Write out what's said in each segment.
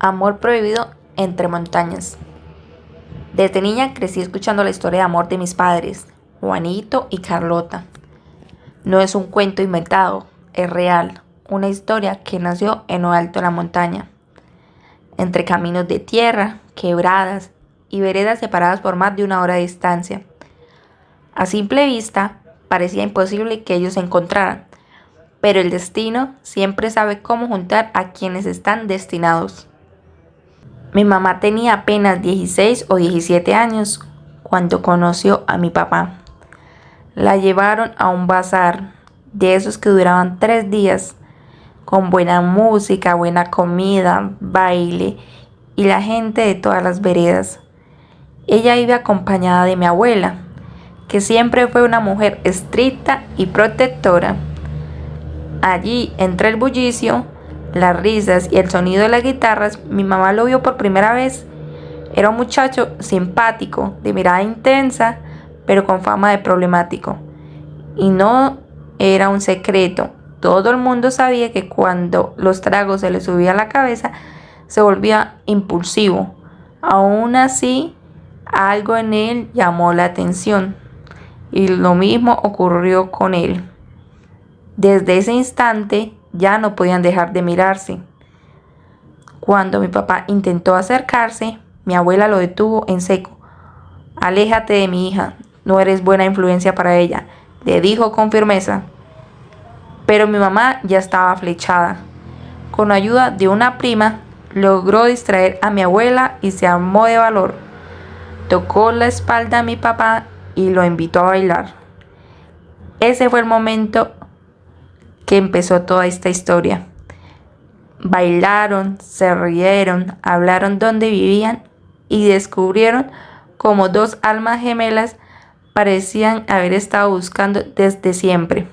Amor prohibido entre montañas. Desde niña crecí escuchando la historia de amor de mis padres, Juanito y Carlota. No es un cuento inventado, es real, una historia que nació en lo alto de la montaña, entre caminos de tierra, quebradas y veredas separadas por más de una hora de distancia. A simple vista, parecía imposible que ellos se encontraran, pero el destino siempre sabe cómo juntar a quienes están destinados. Mi mamá tenía apenas 16 o 17 años cuando conoció a mi papá. La llevaron a un bazar de esos que duraban 3 días, con buena música, buena comida, baile y la gente de todas las veredas. Ella iba acompañada de mi abuela, que siempre fue una mujer estricta y protectora. Allí, entre el bullicio, las risas y el sonido de las guitarras, mi mamá lo vio por primera vez. Era un muchacho simpático, de mirada intensa, pero con fama de problemático. Y no era un secreto. Todo el mundo sabía que cuando los tragos se le subían a la cabeza, se volvía impulsivo. Aún así, algo en él llamó la atención. Y lo mismo ocurrió con él. Desde ese instante ya no podían dejar de mirarse. Cuando mi papá intentó acercarse, mi abuela lo detuvo en seco. «Aléjate de mi hija, no eres buena influencia para ella», le dijo con firmeza. Pero mi mamá ya estaba flechada. Con ayuda de una prima, logró distraer a mi abuela y se armó de valor. Tocó la espalda a mi papá y lo invitó a bailar. Ese fue el momento que empezó toda esta historia. Bailaron, se rieron, hablaron dónde vivían y descubrieron cómo dos almas gemelas parecían haber estado buscando desde siempre.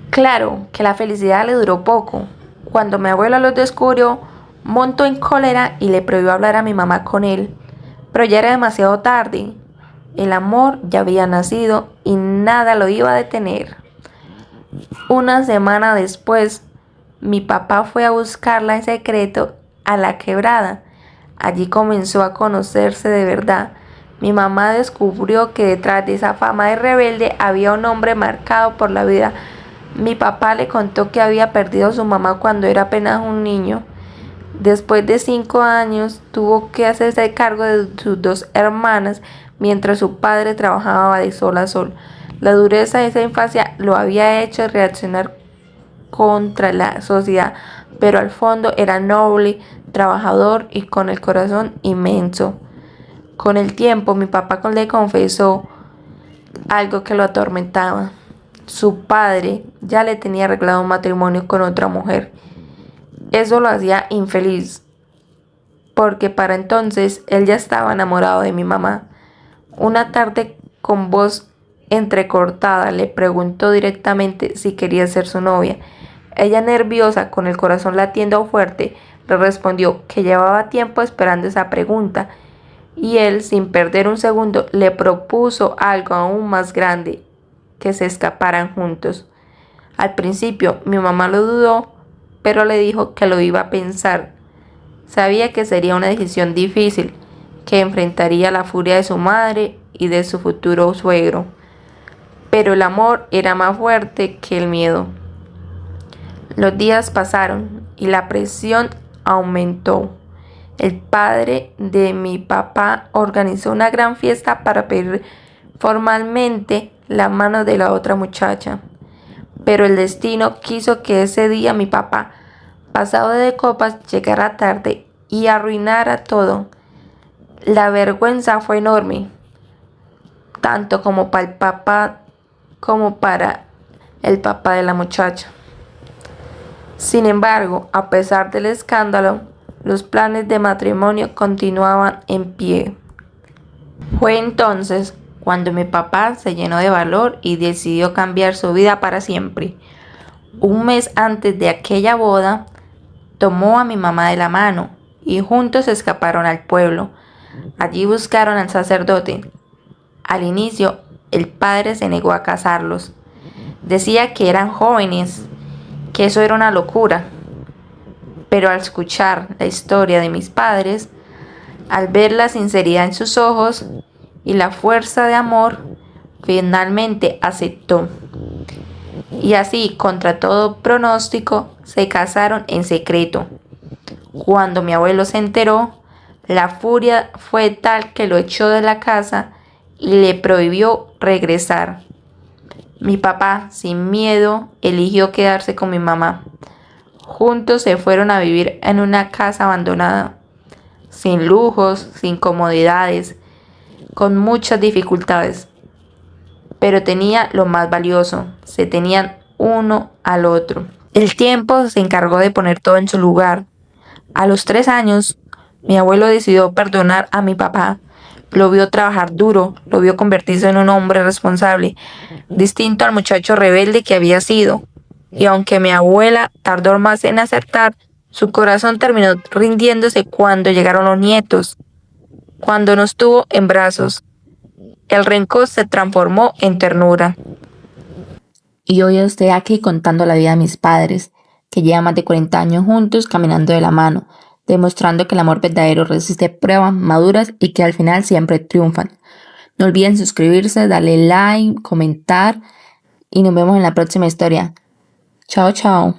Claro que la felicidad le duró poco. Cuando mi abuela los descubrió, montó en cólera y le prohibió hablar a mi mamá con él. Pero ya era demasiado tarde. El amor ya había nacido y nada lo iba a detener. Una semana después, mi papá fue a buscarla en secreto a la quebrada. Allí comenzó a conocerse de verdad. Mi mamá descubrió que detrás de esa fama de rebelde había un hombre marcado por la vida. Mi papá le contó que había perdido a su mamá cuando era apenas un niño. Después de 5 años, tuvo que hacerse cargo de sus 2 hermanas mientras su padre trabajaba de sol a sol. La dureza de esa infancia lo había hecho reaccionar contra la sociedad, pero al fondo era noble, trabajador y con el corazón inmenso. Con el tiempo, mi papá le confesó algo que lo atormentaba. Su padre ya le tenía arreglado un matrimonio con otra mujer. Eso lo hacía infeliz, porque para entonces él ya estaba enamorado de mi mamá. Una tarde, con voz entrecortada, le preguntó directamente si quería ser su novia. Ella, nerviosa, con el corazón latiendo fuerte, le respondió que llevaba tiempo esperando esa pregunta, y él, sin perder un segundo, le propuso algo aún más grande: que se escaparan juntos. Al principio mi mamá lo dudó, pero le dijo que lo iba a pensar. Sabía que sería una decisión difícil, que enfrentaría la furia de su madre y de su futuro suegro. Pero el amor era más fuerte que el miedo. Los días pasaron y la presión aumentó. El padre de mi papá organizó una gran fiesta para pedir formalmente la mano de la otra muchacha. Pero el destino quiso que ese día mi papá, pasado de copas, llegara tarde y arruinara todo. La vergüenza fue enorme, tanto como para el papá como para el papá de la muchacha. Sin embargo, a pesar del escándalo, los planes de matrimonio continuaban en pie. Fue entonces cuando mi papá se llenó de valor y decidió cambiar su vida para siempre. Un mes antes de aquella boda, tomó a mi mamá de la mano y juntos escaparon al pueblo. Allí buscaron al sacerdote. Al inicio, el padre se negó a casarlos. Decía que eran jóvenes, que eso era una locura. Pero al escuchar la historia de mis padres, al ver la sinceridad en sus ojos y la fuerza de amor, finalmente aceptó. Y así, contra todo pronóstico, se casaron en secreto. Cuando mi abuelo se enteró, la furia fue tal que lo echó de la casa y le prohibió regresar. Mi papá, sin miedo, eligió quedarse con mi mamá. Juntos se fueron a vivir en una casa abandonada, sin lujos, sin comodidades, con muchas dificultades. Pero tenía lo más valioso, se tenían uno al otro. El tiempo se encargó de poner todo en su lugar. A los 3 años, mi abuelo decidió perdonar a mi papá. Lo vio trabajar duro, lo vio convertirse en un hombre responsable, distinto al muchacho rebelde que había sido. Y aunque mi abuela tardó más en acertar, su corazón terminó rindiéndose cuando llegaron los nietos, cuando nos tuvo en brazos. El rencor se transformó en ternura. Y hoy estoy aquí contando la vida de mis padres, que llevan más de 40 años juntos caminando de la mano, demostrando que el amor verdadero resiste pruebas maduras y que al final siempre triunfan. No olviden suscribirse, darle like, comentar y nos vemos en la próxima historia. Chao, chao.